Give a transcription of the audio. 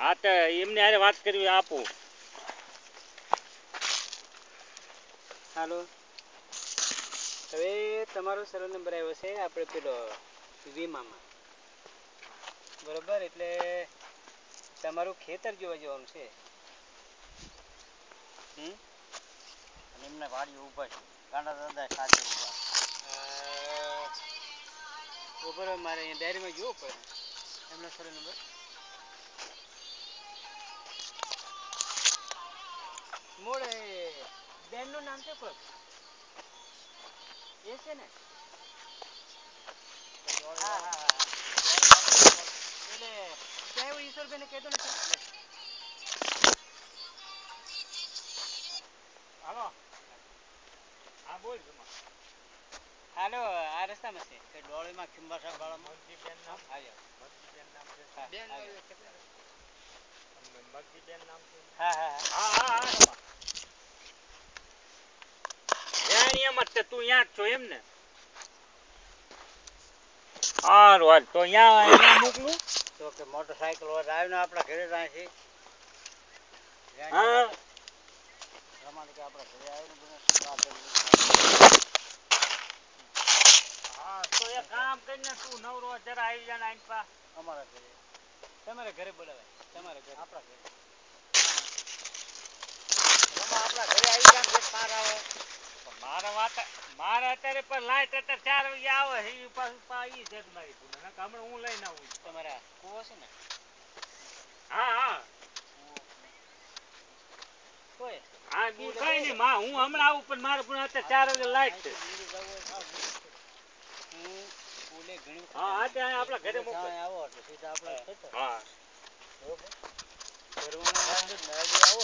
હા તો એમને હારે વાત કરવી આપું. હાલો, હવે તમારો સર્વે નંબર આવ્યો છે આપણે પેલો વીમામાં, બરોબર. એટલે તમારું ખેતર જોવા જવાનું છે. અને એમને વાડીઓ ઊભા છે ગાંડા દાદા સાથે ઊભા. ઉપર મારે અહીંયા ડાયરીમાં જોવો પડે એમનો સર્વે નંબર. મૂળ બેનનું નામ છે કોક એ છે ને. હા હા હા એટલે ક્યાં એવું ઈશ્વરભાઈને કહેતો નથી. હાલો. હા બોલ જમા. હાલો, આ રસ્તામાં છે કે ડોળીમાં ખંભાસા વાળામાં. મગજીબેન નામ આવ્યો મગજીબેન નામ છે. બેન મગજીબેન નામ છે. હા હા હા હા હા. એમ જ તે તું યાં જ છો એમ ને. હારું હાલ તો અહીંયા મોકલું. તો કે મોટરસાઇકલ વાળા આવીને આપણા ઘરે જાય છે. હા. રમાડે કે આપણા ઘરે આવીને હા તો એક કામ કરીને તું નવરો જરા આવી જા ને આઈન પા. અમારા ઘરે તમારા ઘરે બોલાવાય તમારા ઘરે આપણા ઘરે. રમા આપણા ઘરે આવી જા ને પાર આવે. મારે અત્યારે પણ લાઈટ અત્યારે 4 વાગે આવે છે એ પાછું ઈ જગ મારી પુને હમણાં હું લઈને આવું. તમારા કૂવો છે ને. હા હા. કોઈ હા બી કઈ નહીં માં હું હમણાં આવું પણ મારે પણ અત્યારે 4 વાગે લાઈટ છે. હું ઓલે ઘણી વખત હા અત્યારે આપણા ઘરે મોકલ. આવો એટલે સીધા આપણા ખેતર. હા. બરોબર. આવો